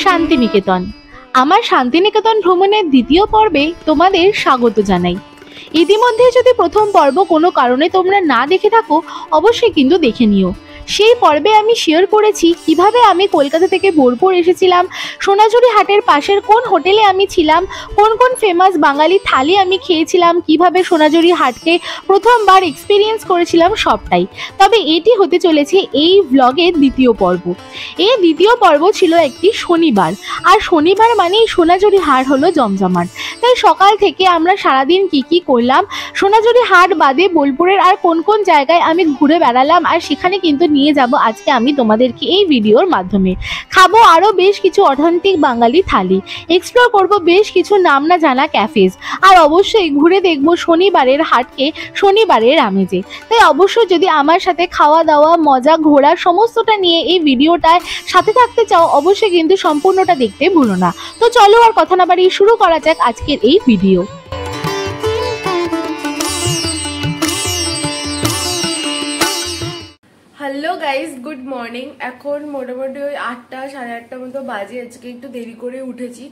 শান্তিনিকেতন। আমার শান্তিনিকেতন ভ্রমণের দ্বিতীয় পর্বে তোমাদের স্বাগত জানাই। ইতিমধ্যে যদি প্রথম পর্ব কোনো কারণে তোমরা না দেখে থাকো, অবশ্যই কিন্তু দেখে নিও। সেই পর্বে আমি শেয়ার করেছি কিভাবে আমি কলকাতা থেকে বোলপুর এসেছিলাম, সোনাঝুরি হাটের পাশের কোন হোটেলে আমি ছিলাম, কোন কোন ফেমাস বাঙালি থালি আমি খেয়েছিলাম, কিভাবে সোনাঝুরি হাটকে প্রথমবার এক্সপিরিয়েন্স করেছিলাম, সবটাই। তবে এটি হতে চলেছে এই ব্লগের দ্বিতীয় পর্ব। এই দ্বিতীয় পর্ব ছিল একটি শনিবার, আর শনিবার মানেই সোনাঝুরি হাট হলো জমজমাট। তাই সকাল থেকে আমরা সারাদিন কি করলাম, সোনাঝুরি হাট বাদে বোলপুরের আর কোন কোন জায়গায় আমি ঘুরে বেড়ালাম, আর সেখানে কিন্তু নিয়ে যাব আজকে আমি তোমাদেরকে এই ভিডিওর মাধ্যমে। খাবো আরও বেশ কিছু অথেন্টিক বাঙালি থালি, এক্সপ্লোর করব বেশ কিছু নাম না জানা ক্যাফেজ, আর অবশ্যই ঘুরে দেখব শনিবারের হাটকে শনিবারের আমেজে। তাই অবশ্যই যদি আমার সাথে খাওয়া দাওয়া মজা ঘোরা সমস্তটা নিয়ে এই ভিডিওটায় সাথে থাকতে চাও, অবশ্যই কিন্তু সম্পূর্ণটা দেখতে ভুলো না। তো চলো আর কথা না বাড়িয়ে শুরু করা যাক আজকের এই video. Hello guys, good morning. এখন মোটামুটি ওই 8টা সাড়ে 8টার মতো বাজে। আজকে একটু দেরি করে উঠেছি।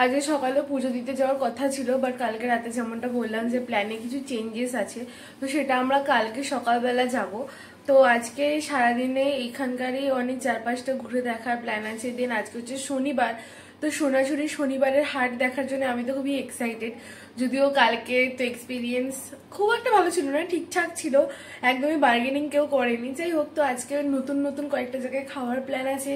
আজকে সকালে পুজো দিতে যাওয়ার কথা ছিল, বাট কালকে রাতে যেমনটা বললাম যে প্ল্যানে কিছু চেঞ্জেস আছে, তো সেটা আমরা কালকে সকালবেলা যাব। তো আজকে সারাদিনে এখানকারই অনেক 4-5টা ঘুরে দেখার প্ল্যান আছে। দেন আজকে হচ্ছে শনিবার, তো সোনাঝুরি শনিবারের হাট দেখার জন্য আমি তো খুবই এক্সাইটেড। যদিও কালকে তো এক্সপিরিয়েন্স খুব একটা ভালো ছিল না, ঠিকঠাক ছিল, একদমই বার্গেনিং কেউ করেনি। যাই হোক, তো আজকে নতুন নতুন কয়েকটা জায়গায় খাওয়ার প্ল্যান আছে,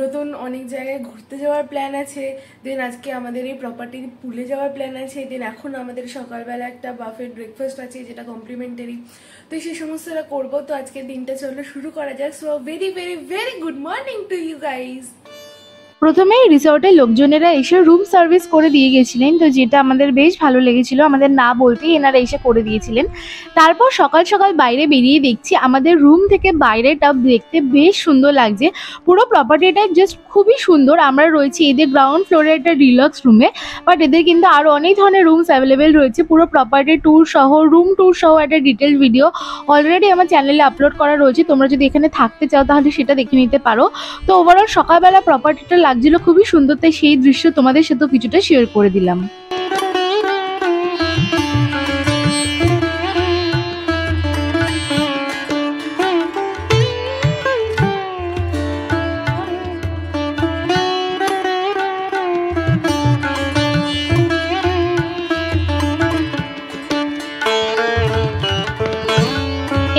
নতুন অনেক জায়গায় ঘুরতে যাওয়ার প্ল্যান আছে। দেন আজকে আমাদের এই প্রপার্টির পুলে যাওয়ার প্ল্যান আছে। দেন এখন আমাদের সকালবেলা একটা বাফেট ব্রেকফাস্ট আছে, যেটা কমপ্লিমেন্টারি। তো সেই সমস্তটা করবো। তো আজকের দিনটা চলো শুরু করা যাক। So very very very good morning to you guys. প্রথমেই রিসর্টের লোকজনেরা এসে রুম সার্ভিস করে দিয়ে গেছিলেন, তো যেটা আমাদের বেশ ভালো লেগেছিল, আমাদের না বলতেই এনারা এসে করে দিয়েছিলেন। তারপর সকাল সকাল বাইরে বেরিয়ে দেখছি আমাদের রুম থেকে বাইরেটা দেখতে বেশ সুন্দর লাগছে। পুরো প্রপার্টিটা জাস্ট খুবই সুন্দর। আমরা রয়েছি এদের গ্রাউন্ড ফ্লোরে একটা ডিলাক্স রুমে, বাট এদের কিন্তু আরও অনেক ধরনের রুমস অ্যাভেলেবেল রয়েছে। পুরো প্রপার্টি ট্যুর সহ, রুম ট্যুর সহ একটা ডিটেল ভিডিও অলরেডি আমার চ্যানেলে আপলোড করা রয়েছে। তোমরা যদি এখানে থাকতে চাও তাহলে সেটা দেখে নিতে পারো। তো ওভারঅল সকালবেলা প্রপার্টিটা লাগছিল খুবই সুন্দর, তাই সেই দৃশ্য তোমাদের সাথে কিছুটা শেয়ার করে দিলাম।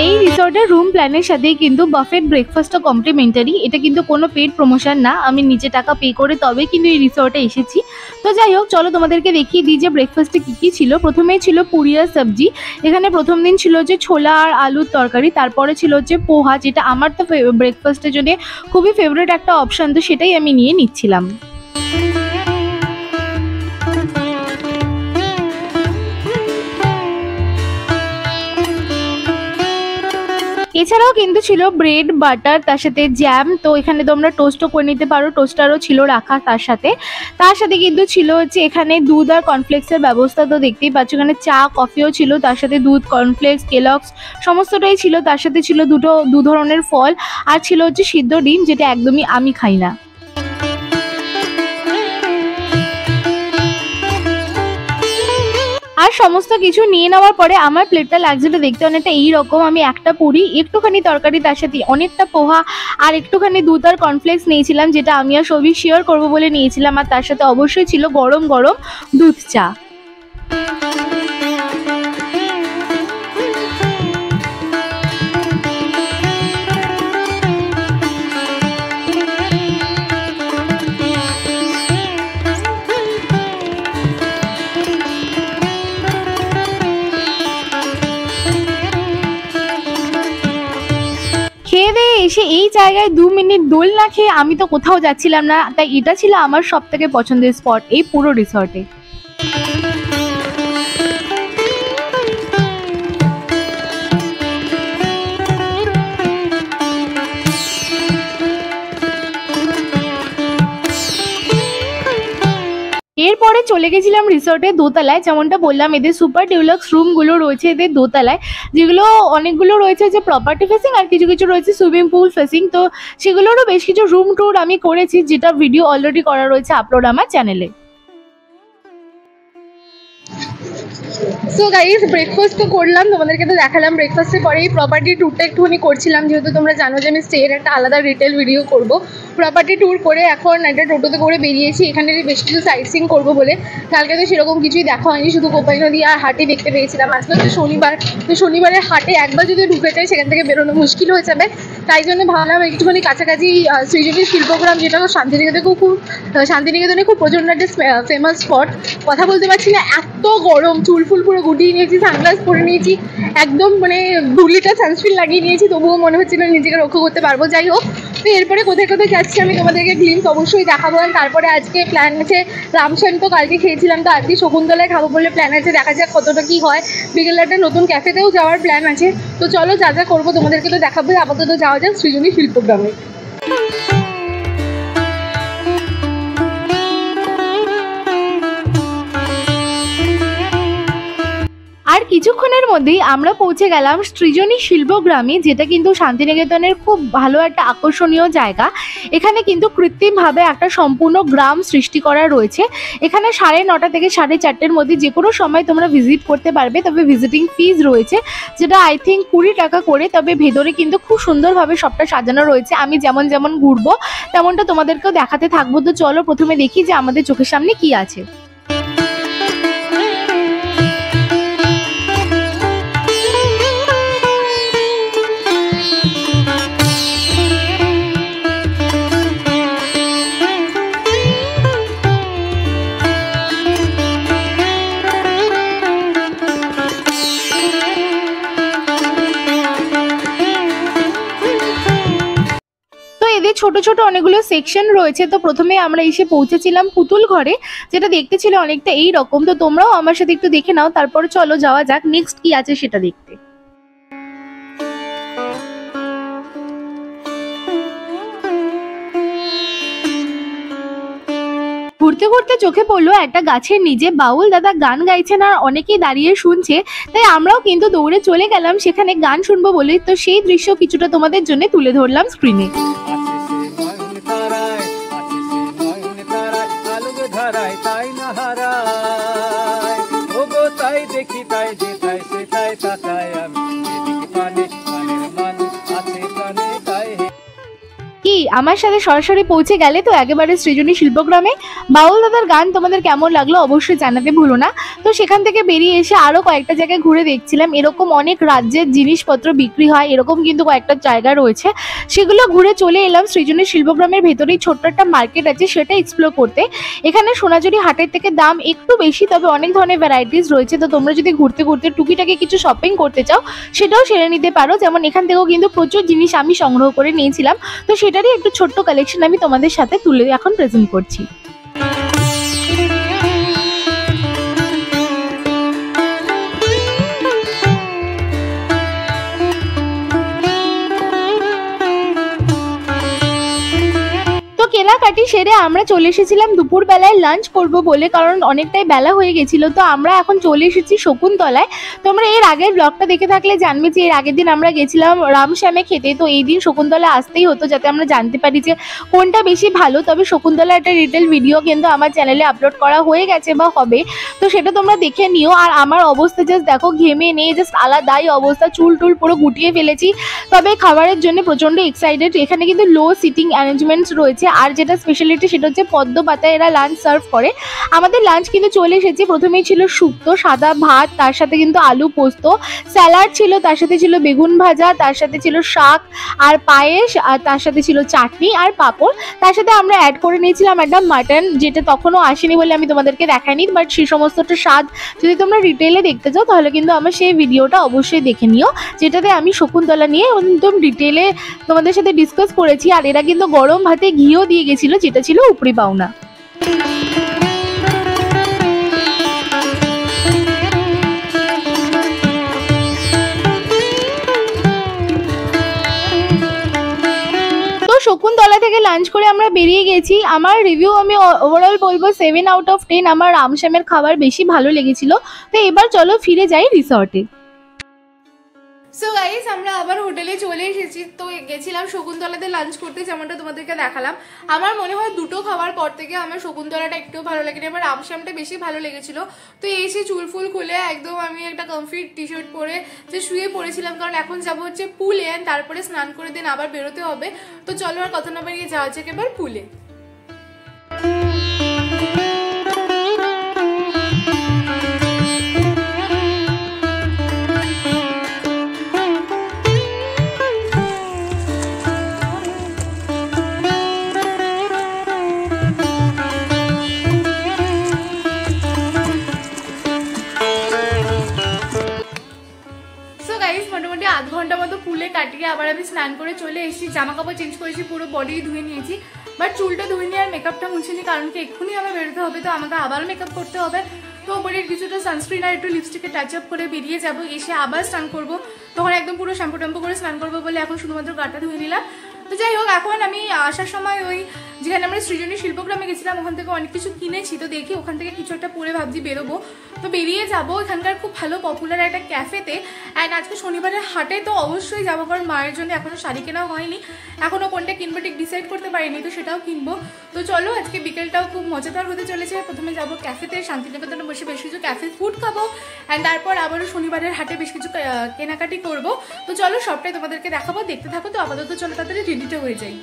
এই রিসর্টের রুম প্ল্যানের সাথেই কিন্তু বাফেট ব্রেকফাস্টটা কমপ্লিমেন্টারি। এটা কিন্তু কোনো পেড প্রমোশন না, আমি নিজে টাকা পে করে তবে কিন্তু এই রিসর্টে এসেছি। তো যাই হোক, চলো তোমাদেরকে দেখিয়ে দিই যে ব্রেকফাস্টে কী ছিল। প্রথমেই ছিল পুরি আর সবজি। এখানে প্রথম দিন ছিল যে ছোলা আর আলুর তরকারি, তারপরে ছিল হচ্ছে পোহা, যেটা আমার তো ব্রেকফাস্টের জন্য খুবই ফেভারিট একটা অপশান, তো সেটাই আমি নিয়ে নিচ্ছিলাম। এছাড়াও কিন্তু ছিল ব্রেড বাটার, তার সাথে জ্যাম। তো এখানে তোমরা টোস্টও করে নিতে পারো, টোস্টারও ছিল রাখা। তার সাথে কিন্তু ছিল হচ্ছে এখানে দুধ আর কর্নফ্লেক্সের ব্যবস্থা। তো দেখতেই পাচ্ছ এখানে চা কফিও ছিল, তার সাথে দুধ, কর্নফ্লেক্স, কেলগস সমস্তটাই ছিল। তার সাথে ছিল দু ধরনের ফল, আর ছিল হচ্ছে সিদ্ধ ডিম, যেটা একদমই আমি খাই না। আর সমস্ত কিছু নিয়ে নেওয়ার পরে আমার প্লেটটা লাগছিল দেখতে অনেকটা এইরকম। আমি একটা পুরি, একটুখানি তরকারি, তার সাথে অনেকটা পোহা আর একটুখানি দুধ আর কর্নফ্লেক্স নিয়েছিলাম, যেটা আমি আর সবই শেয়ার করবো বলে নিয়েছিলাম। আর তার সাথে অবশ্যই ছিল গরম গরম দুধ চা। খেয়ে দিয়ে এসে এই জায়গায় 2 মিনিট দোল না খেয়ে আমি তো কোথাও যাচ্ছিলাম না। তাই এটা ছিল আমার সব থেকে পছন্দের স্পট এই পুরো রিসর্টে। এরপরে করে চলে গেছিলাম রিসর্টের দোতলায়। যেমনটা বললাম, এদের সুপার ডিউলাক্স রুমগুলো রয়েছে এদের দোতলায়, যেগুলো অনেকগুলো রয়েছে যে প্রপার্টি ফেসিং আর কিছু কিছু রয়েছে সুইমিং পুল ফেসিং। তো সেগুলোরও বেশ কিছু রুম ট্যুর আমি করেছি, যেটা ভিডিও অলরেডি করা রয়েছে আপলোড আমার চ্যানেলে। সো গাইস, ব্রেকফাস্ট তো করলাম, তোমাদেরকে তো দেখালাম। ব্রেকফাস্টের পরেই প্রপার্টি ট্যুরটা একটুখানি করছিলাম, যেহেতু তোমরা জানো যে আমি স্টের একটা আলাদা রিটেল ভিডিও করব। প্রপার্টি ট্যুর করে এখন একটা টোটোতে করে বেরিয়েছি এখানে বেশ কিছু সাইট সিইং করবো বলে। কালকে তো সেরকম কিছুই দেখা হয়নি, শুধু কোপাই নদী আর হাটে দেখতে পেয়েছিলাম। আজকে তো শনিবার, তো শনিবারের হাটে একবার যদি ঢুকে যায় সেখান থেকে বেরোনো মুশকিল হয়ে যাবে। তাই জন্য ভাবলাম একটুখানি কাছাকাছি সৃজনী শিল্পগ্রাম, যেটা শান্তিনিকেতনে খুব প্রচণ্ড একটা ফেমাস স্পট। কথা বলতে পারছি না, এত গরম, চুল ফুল পুরো গুটিয়ে নিয়েছি, সানগ্লাস পরে নিয়েছি, একদম মানে 2 লিটার সানস্ক্রিন লাগিয়ে নিয়েছি, তবুও মনে হচ্ছিল নিজেকে রক্ষা করতে পারবো। যাই হোক, তো এরপরে কোথায় কোথায় যাচ্ছি আমি তোমাদেরকে গ্লিম্স অবশ্যই দেখাবো। তারপরে আজকে প্ল্যান আছে রামসান, তো কালকে খেয়েছিলাম, তো আজকে শকুন্তলায় খাবো বলে প্ল্যান আছে, দেখা যাক কতটা কি হয়। বিকেলে একটা নতুন ক্যাফেতেও যাওয়ার প্ল্যান আছে। তো চলো, যা যা করবো তোমাদেরকে তো দেখাবো। আপাতত যাওয়া যাক সৃজনী শিল্পগ্রামে। আর কিছুক্ষণের মধ্যেই আমরা পৌঁছে গেলাম সৃজনী শিল্পগ্রামে, যেটা কিন্তু শান্তিনিকেতনের খুব ভালো একটা আকর্ষণীয় জায়গা। এখানে কিন্তু কৃত্রিমভাবে একটা সম্পূর্ণ গ্রাম সৃষ্টি করা রয়েছে। এখানে 9:30 থেকে 4:30-র মধ্যে যে কোনো সময় তোমরা ভিজিট করতে পারবে, তবে ভিজিটিং ফিজ রয়েছে, যেটা আই থিঙ্ক 20 টাকা করে। তবে ভেতরে কিন্তু খুব সুন্দরভাবে সবটা সাজানো রয়েছে। আমি যেমন যেমন ঘুরবো তেমনটা তোমাদেরকেও দেখাতে থাকবো। তো চলো প্রথমে দেখি যে আমাদের চোখের সামনে কি আছে। ছোট ছোট অনেকগুলো সেকশন রয়েছে। তো প্রথমে আমরা এসে পৌঁছেছিলাম পুতুল ঘরে, যেটা দেখতে ছিল অনেকটা এই রকম। তো তোমরাও আমার সাথে একটু দেখে নাও, তারপর চলো যাওয়া যাক নেক্সট কি আছে সেটা দেখতে। ঘুরতে ঘুরতে চোখে পড়লো একটা গাছের নিচে বাউল দাদা গান গাইছেন, আর অনেকেই দাঁড়িয়ে শুনছে। তাই আমরাও কিন্তু দৌড়ে চলে গেলাম সেখানে গান শুনবো বলে। তো সেই দৃশ্য কিছুটা তোমাদের জন্য তুলে ধরলাম স্ক্রিনে। কি আমার সাথে সরাসরি পৌঁছে গেলে তো একেবারে সৃজনী শিল্পগ্রামে। বাউল দাদার গান তোমাদের কেমন লাগলো অবশ্যই জানাতে ভুলো না। তো সেখান থেকে বেরিয়ে এসে আরো কয়েকটা জায়গায় ঘুরে দেখছিলাম, এরকম অনেক রাজ্যের জিনিসপত্র বিক্রি হয়, এরকম কিন্তু কয়েকটা জায়গা রয়েছে, সেগুলো ঘুরে চলে এলাম সৃজনী শিল্পগ্রামের ভেতরেই ছোট্ট একটা মার্কেট আছে সেটা এক্সপ্লোর করতে। এখানে সোনাঝুরি হাটের থেকে দাম একটু বেশি, তবে অনেক ধরনের ভ্যারাইটিস রয়েছে। তো তোমরা যদি ঘুরতে ঘুরতে টুকিটাকি কিছু শপিং করতে চাও সেটাও সেরে নিতে পারো। যেমন এখান থেকেও কিন্তু প্রচুর জিনিস আমি সংগ্রহ করে নিয়েছিলাম, তো সেটারই একটু ছোট্ট কালেকশন আমি তোমাদের সাথে তুলে এখন প্রেজেন্ট করছি। কেনাকাটি সেরে আমরা চলে এসেছিলাম দুপুরবেলায় লাঞ্চ করব বলে, কারণ অনেকটাই বেলা হয়ে গেছিল। তো আমরা এখন চলে এসেছি শকুন্তলায়। তোমরা এর আগের ব্লগটা দেখে থাকলে জানবে যে এর আগের দিন আমরা গেছিলাম রামশ্যামে খেতে। তো এই দিন শকুন্তলা আসতেই হতো যাতে আমরা জানতে পারি যে কোনটা বেশি ভালো। তবে শকুন্তলা একটা রিটেল ভিডিও কিন্তু আমার চ্যানেলে আপলোড করা হয়ে গেছে বা হবে, তো সেটা তোমরা দেখে নিও। আর আমার অবস্থা জাস্ট দেখো, ঘেমে নেই, জাস্ট আলাদাই অবস্থা, চুল টুল পুরো গুটিয়ে ফেলেছি। তবে খাবারের জন্য প্রচণ্ড এক্সাইটেড। এখানে কিন্তু লো সিটিং অ্যারেঞ্জমেন্টস রয়েছে, আর যেটা স্পেশালিটি সেটা হচ্ছে পদ্ম পাতায় এরা লাঞ্চ সার্ভ করে। আমাদের লাঞ্চ কিন্তু চলে এসেছে। প্রথমেই ছিল শুক্তো, সাদা ভাত, তার সাথে কিন্তু আলু পোস্ত, স্যালাড ছিল, তার সাথে ছিল বেগুন ভাজা, তার সাথে ছিল শাক আর পায়েস, আর তার সাথে ছিল চাটনি আর পাঁপড়। তার সাথে আমরা অ্যাড করে নিয়েছিলাম একটা মাটন, যেটা তখনও আসেনি বলে আমি তোমাদেরকে দেখাইনি, বাট সেই সমস্তটা স্বাদ যদি তোমরা ডিটেলে দেখতে চাও তাহলে কিন্তু আমার সেই ভিডিওটা অবশ্যই দেখে নিও, যেটাতে আমি শকুন্তলা নিয়ে একদম ডিটেলে তোমাদের সাথে ডিসকাস করেছি। আর এরা কিন্তু গরম ভাতে ঘিও দিয়ে গেছিল, যেটা ছিল উপরি পাওনা। শকুন্তলা থেকে লাঞ্চ করে আমরা বেরিয়ে গেছি। আমার রিভিউ আমি ওভারঅল বলবো 7 আউট অফ 10। আমার রামশ্যামের খাবার বেশি ভালো লেগেছিল। তো এবার চলো ফিরে যাই রিসর্টে। সো গাইস আমরা আবার হোটেলে চলে এসেছি। তো গেছিলাম শকুন্তলাতে লাঞ্চ করতে, যেমনটা তোমাদেরকে দেখালাম। আমার মনে হয় দুটো খাবার পর থেকে আমার শকুন্তলাটা একটু ভালো লাগেনি, আমার রামশ্যামটা বেশি ভালো লেগেছিল। তো এসে চুল ফুল খুলে একদম আমি একটা কমফিট টি শার্ট পরে যে শুয়ে পড়েছিলাম, কারণ এখন যাবো হচ্ছে পুলে, তারপরে স্নান করে দিন আবার বেরোতে হবে। তো চলো আর কথা না বাড়িয়ে যাওয়া যাক এবার পুলে। মোটামুটি আধ ঘন্টা মতো পুলে কাটিয়ে আবার আমি স্নান করে চলে এসেছি। জামা কাপড় চেঞ্জ করেছি, পুরো বডি ধুয়ে নিয়েছি, বাট চুলটা ধুয়ে নিয়ে আর মেকআপটা মুছিনি, কারণ কি এক্ষুনি আমার বেরোতে হবে। তো আমাকে আবার মেকআপ করতে হবে। তো ওপরে কিছুটা সানস্ক্রিন আর একটু লিপস্টিকে টাচ আপ করে বেরিয়ে যাবো। এসে আবার স্নান করবো, তখন একদম পুরো শ্যাম্পু ট্যাম্পু করে স্নান করবো বলে এখন শুধুমাত্র গাটা ধুয়ে নিলাম। তো যাই হোক, এখন আমি আসার সময় ওই যেখানে আমরা সৃজনী শিল্পগ্রামে গেছিলাম ওখান থেকে অনেক কিছু কিনেছি। তো দেখি ওখান থেকে কিছু একটা পরে ভাবছি বেরোবো। তো বেরিয়ে যাবো এখানকার খুব ভালো পপুলার একটা ক্যাফেতে। অ্যান্ড আজকে শনিবারের হাটে তো অবশ্যই যাবো, কারণ মায়ের জন্য এখনো শাড়ি কেনাও হয়নি, এখনো কোনটা কিনবো ঠিক ডিসাইড করতে পারিনি, তো সেটাও কিনবো। তো চলো আজকে বিকেলটাও খুব মজাদার হতে চলেছে। প্রথমে যাবো ক্যাফেতে, শান্তিনিকেতনে বসে বেশ কিছু ক্যাফে ফুড খাবো, অ্যান্ড তারপর আবারও শনিবারের হাটে বেশ কিছু কেনাকাটি করবো। তো চলো সবটাই তোমাদেরকে দেখাবো, দেখতে থাকো। তো আপাতত চলো তাড়াতাড়ি রেডিটা হয়ে যাই।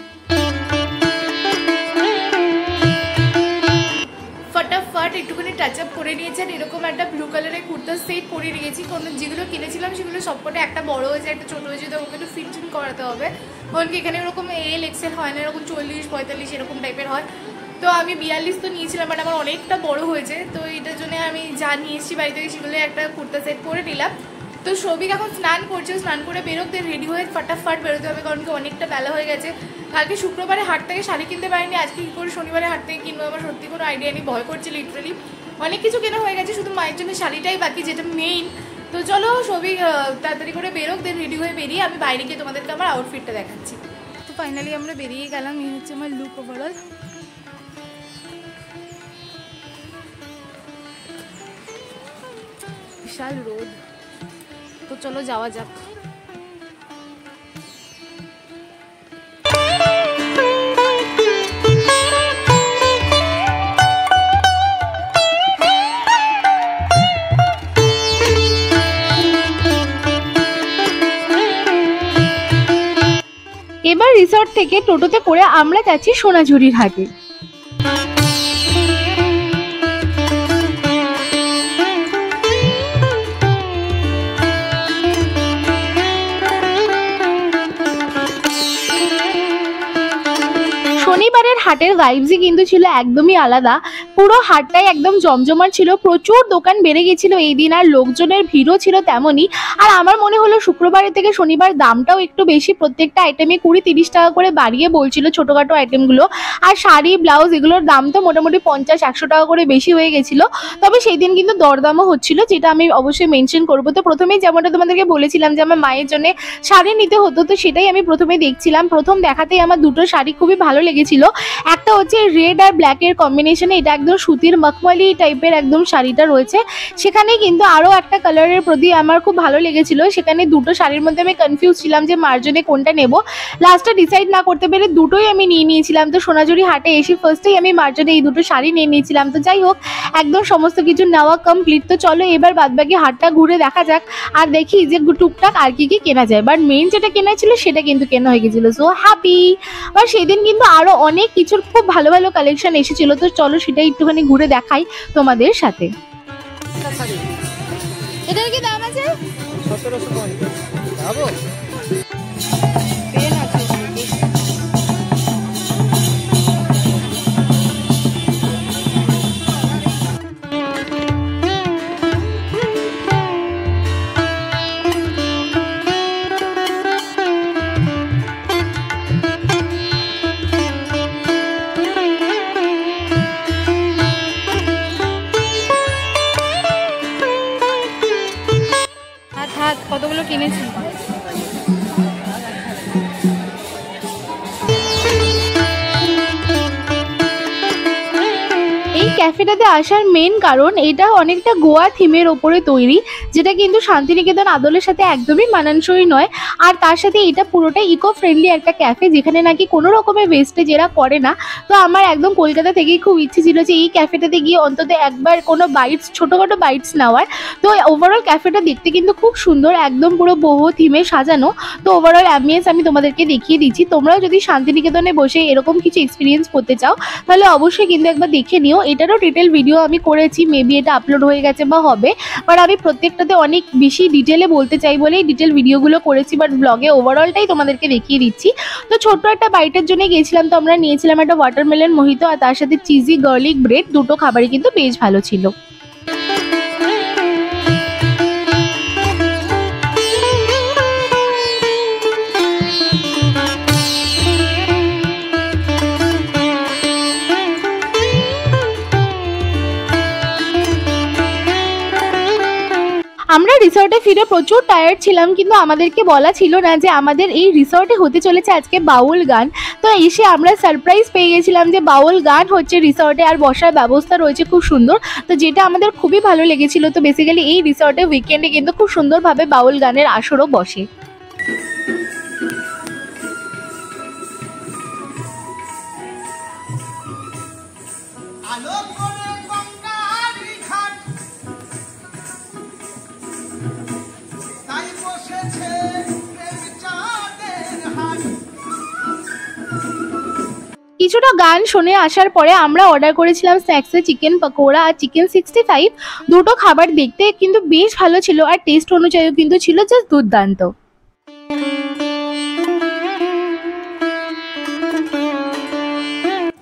ফটাফট একটুখানি টাচ আপ করে নিয়েছেন। এরকম একটা ব্লু কালারের কুর্তার সেট পরে নিয়েছি। কোনো যেগুলো কিনেছিলাম সেগুলো সবকটা একটা বড় হয়েছে একটা ছোট হয়েছে, তো ওকে একটু ফিটিং করাতে হবে। কারণ কি এখানে এরকম এল এক্সেল হয় না, এরকম 40-45 এরকম টাইপের হয়। তো আমি 42 তো নিয়েছিলাম, বাট আমার অনেকটা বড় হয়েছে। তো এটার জন্য আমি যা নিয়ে এসেছি বাড়ি থেকে সেগুলো একটা কুর্তা সেট পরে নিলাম। তো সৌভিক এখন স্নান করছে, স্নান করে বেরোক, দিয়ে রেডি হয়ে ফটাফট বেরোতে হবে, কারণ কি অনেকটা বেলা হয়ে গেছে। কালকে শুক্রবারে হাট থেকে শাড়ি কিনতে পারিনি, আজকে কী করে শনিবারে হাট থেকে কিনবো আমার সত্যি কোনো আইডিয়া নেই, ভয় করছে লিটারালি। অনেক কিছু কেনা হয়ে গেছে, শুধু মায়ের জন্য শাড়িটাই বাকি, যেটা মেইন। তো চলো সৌভিক তাড়াতাড়ি করে বেরোক, দেন রেডি হয়ে বেরিয়ে আমি বাইরে গিয়ে তোমাদেরকে আমার আউটফিটটা দেখাচ্ছি। তো ফাইনালি আমরা বেরিয়ে গেলাম, এই হচ্ছে আমার লুক ওভারঅল। বিশাল রোদ, তো চলো যাওয়া যাক। এবার রিসর্ট থেকে টোটোতে করে আমরা যাচ্ছি সোনাঝুরির হাটে। শনিবারের হাটের ভাইবসই কিন্তু ছিল একদমই আলাদা। পুরো হাটটাই একদম জমজমাট ছিল, প্রচুর দোকান বেড়ে গেছিল এই দিন, আর লোকজনের ভিড়ও ছিল তেমনই। আর আমার মনে হলো শুক্রবারের থেকে শনিবার দামটাও একটু বেশি, প্রত্যেকটা আইটেমে 20-30 টাকা করে বাড়িয়ে বলছিল ছোটোখাটো আইটেমগুলো। আর শাড়ি ব্লাউজ এগুলোর দাম তো মোটামুটি 50-100 টাকা করে বেশি হয়ে গেছিল। তবে সেই দিন কিন্তু দরদামও হচ্ছিল, যেটা আমি অবশ্যই মেনশন করবো। তো প্রথমেই যেমনটা তোমাদেরকে বলেছিলাম যে আমার মায়ের জন্য শাড়ি নিতে হতো, তো সেটাই আমি প্রথমে দেখছিলাম। প্রথম দেখাতেই আমার দুটো শাড়ি খুবই ভালো লেগেছিল। একটা হচ্ছে রেড আর ব্ল্যাকের কম্বিনেশনে, এটা একদম সুতির মখমলি টাইপের একদম শাড়িটা রয়েছে। সেখানে কিন্তু আরও একটা কালারের প্রতি আমার খুব ভালো লেগেছিল। সেখানে দুটো শাড়ির মধ্যে আমি কনফিউজ ছিলাম যে মার জন্য কোনটা নেব, লাস্টে ডিসাইড না করতে পেরে দুটোই আমি নিয়ে নিয়েছিলাম। তো সোনাঝুরি হাটে এসে ফার্স্টেই আমি মার জন্য এই দুটো শাড়ি নিয়ে নিয়েছিলাম। তো যাই হোক, একদম সমস্ত কিছু নেওয়া কমপ্লিট। তো চলো এবার বাদবাকি হাটটা ঘুরে দেখা যাক, আর দেখি যে টুকটাক আর কি কি কেনা যায়। বাট মেইন যেটা কেনা ছিল সেটা কিন্তু কেনা হয়ে গেছিলো, সো হ্যাপি। আর সেদিন কিন্তু আরো অনেক কিছুর খুব ভালো ভালো কালেকশন এসেছিল। তো চলো সেটা একটুখানি ঘুরে দেখাই তোমাদের সাথে। এটার কি দাম আছে? 1750। কতগুলো কিনেছি। এই ক্যাফেটাতে আসার মেন কারণ এটা অনেকটা গোয়া থিমের ওপরে তৈরি, যেটা কিন্তু শান্তিনিকেতন আদলের সাথে একদমই মানানসই নয়। আর তার সাথে এটা পুরোটাই ইকো ফ্রেন্ডলি একটা ক্যাফে, যেখানে নাকি কোনো রকমের ওয়েস্টেজ এরা করে না। তো আমার একদম কলকাতা থেকেই খুব ইচ্ছে ছিল যে এই ক্যাফেটাতে গিয়ে অন্তত একবার কোনো বাইটস, ছোটোখাটো বাইটস নেওয়ার। তো ওভারঅল ক্যাফেটা দেখতে কিন্তু খুব সুন্দর, একদম পুরো বহু থিমে সাজানো। তো ওভারঅল অ্যাম্বিয়েন্স আমি তোমাদেরকে দেখিয়ে দিচ্ছি। তোমরাও যদি শান্তিনিকেতনে বসে এরকম কিছু এক্সপিরিয়েন্স করতে চাও তাহলে অবশ্যই কিন্তু একবার দেখে নিও। এটারও ডিটেল ভিডিও আমি করেছি, মেবি এটা আপলোড হয়ে গেছে বা হবে, বাট আমি প্রত্যেকটাতে অনেক বেশি ডিটেলে বলতে চাই বলেই ডিটেল ভিডিওগুলো করেছি, বাট ব্লগে ওভারঅলটাই তোমাদেরকে দেখিয়ে দিচ্ছি। তো ছোট্ট একটা বাইটের জন্য গিয়েছিলাম, তো আমরা নিয়েছিলাম একটা ওয়াটারমেলন মোহিতো আর তার সাথে চিজি গার্লিক ব্রেড। দুটো খাবারই কিন্তু বেশ ভালো ছিল। আমরা রিসর্টে ফিরে প্রচুর টায়ার্ড ছিলাম, কিন্তু আমাদেরকে বলা ছিল না যে আমাদের এই রিসর্টে হতে চলেছে আজকে বাউল গান। তো এসে আমরা সারপ্রাইজ পেয়ে গেছিলাম যে বাউল গান হচ্ছে রিসর্টে, আর বসার ব্যবস্থা রয়েছে খুব সুন্দর, তো যেটা আমাদের খুবই ভালো লেগেছিল। তো বেসিক্যালি এই রিসর্টে উইকেন্ডে কিন্তু খুব সুন্দরভাবে বাউল গানের আসরও বসে। কিছুটা গান শুনে আসার পরে আমরা অর্ডার করেছিলাম স্ন্যাক্সে চিকেন পকোড়া আর চিকেন 65। দুটো খাবার দেখতে কিন্তু বেশ ভালো ছিল, আর টেস্ট অনুযায়ীও কিন্তু ছিল জাস্ট দুর্দান্ত।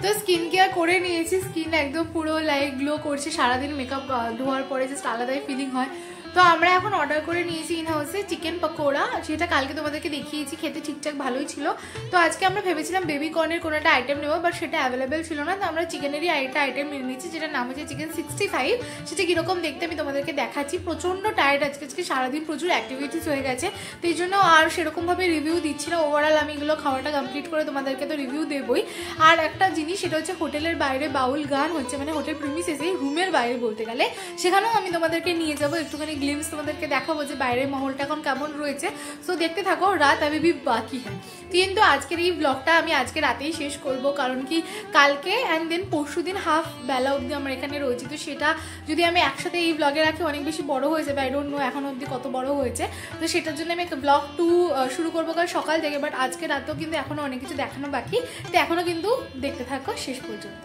তো স্কিন কেয়ার করে নিয়েছি, স্কিন একদম পুরো লাইক গ্লো করছে। সারাদিন মেকআপ ধোয়ার পরে জাস্ট আলাদাই ফিলিং হয়। তো আমরা এখন অর্ডার করে নিয়েছি ইন হাউসে চিকেন পকোড়া, যেটা কালকে তোমাদেরকে দেখিয়েছি, খেতে ঠিকঠাক ভালোই ছিল। তো আজকে আমরা ভেবেছিলাম বেবি কর্নের কোনো একটা আইটেম নেবো, বাট সেটা অ্যাভেলেবেল ছিল না। তো আমরা চিকেনেরই একটা আইটেম নিয়ে নিয়েছি, যেটার নাম হচ্ছে চিকেন 65। সেটা কীরকম দেখতে আমি তোমাদেরকে দেখাচ্ছি। প্রচণ্ড টায়ার্ড আজকে সারাদিন প্রচুর অ্যাক্টিভিটিস হয়ে গেছে, তো এই জন্য আর সেরকমভাবে রিভিউ দিচ্ছি না। ওভারঅল আমি এগুলো খাওয়াটা কমপ্লিট করে তোমাদেরকে তো রিভিউ দেবই। আর একটা জিনিস, সেটা হচ্ছে হোটেলের বাইরে বাউল গান হচ্ছে, মানে হোটেল প্রিমিসেসে রুমের বাইরে বলতে গেলে, সেখানেও আমি তোমাদেরকে নিয়ে যাবো, একটুখানি গ্লিমস তোমাদেরকে দেখাবো যে বাইরের মহলটা এখন কেমন রয়েছে। সো দেখতে থাকো, রাত আমি ভি বাকি হ্যাঁ। কিন্তু আজকের এই ব্লগটা আমি আজকে রাতেই শেষ করব, কারণ কি কালকে অ্যান্ড দেন পরশু দিন হাফ বেলা অবধি আমরা এখানে রয়েছি। তো সেটা যদি আমি একসাথে এই ব্লগে রাখি অনেক বেশি বড় হয়ে যাবে, আই ডোন্ট নো এখন অবধি কত বড় হয়েছে। তো সেটার জন্য আমি ব্লগ 2 শুরু করবো কাল সকাল থেকে, বাট আজকে রাতেও কিন্তু এখনো অনেক কিছু দেখানো বাকি। তো এখনো কিন্তু দেখতে থাকো শেষ পর্যন্ত।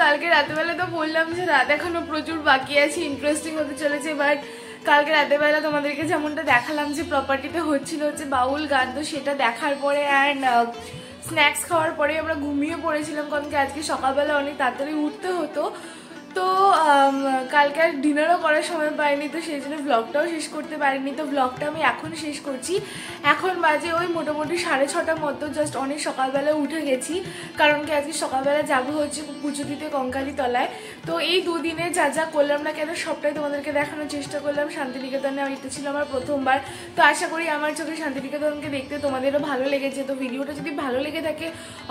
কালকে রাতেবেলা তো বললাম যে রাত এখনো প্রচুর বাকি আছে, ইন্টারেস্টিং হতে চলেছে। বাট কালকে রাতেবেলা তোমাদেরকে যেমনটা দেখালাম যে প্রপার্টিতে হচ্ছিল হচ্ছে বাউল গান, তো সেটা দেখার পরে অ্যান্ড স্ন্যাক্স খাওয়ার পরে আমরা ঘুমিয়ে পড়েছিলাম, কারণ কি আজকে সকালবেলা অনেক তাড়াতাড়ি উঠতে হতো। তো কালকে আর ডিনারও করার সময় পাইনি, তো সেই জন্য ব্লগটাও শেষ করতে পারিনি। তো ব্লগটা আমি এখন শেষ করছি। এখন বাজে ওই মোটামুটি 6:30 মতো, জাস্ট অনেক সকালবেলা উঠে গেছি, কারণ কি আজকে সকালবেলা যাবো হচ্ছে পুজো দিতে কঙ্কালী তলায়। তো এই দুদিনে যা যা করলাম না কেন সবটাই তোমাদেরকে দেখানোর চেষ্টা করলাম। শান্তিনিকেতনে এটা ছিল আমার প্রথমবার, তো আশা করি আমার চোখে শান্তিনিকেতনকে দেখতে তোমাদেরও ভালো লেগেছে। তো ভিডিওটা যদি ভালো লেগে থাকে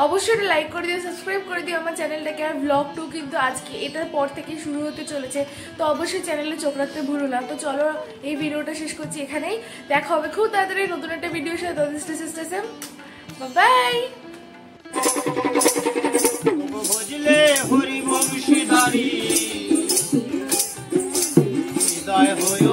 অবশ্যই লাইক করে দিও, সাবস্ক্রাইব করে দিও আমার চ্যানেলটাকে। আর ব্লগ 2 কিন্তু আজকে এটার পর থেকে শুরু হতে চলেছে, তো অবশ্যই চ্যানেলে চোখ রাখতে ভুলো না। তো চলো এই ভিডিওটা শেষ করছি এখানেই, দেখা হবে খুব তাড়াতাড়ি নতুন একটা ভিডিওর সাথে। বাই। বুঝলে হরি বংশীধারী হৃদয় হয়ে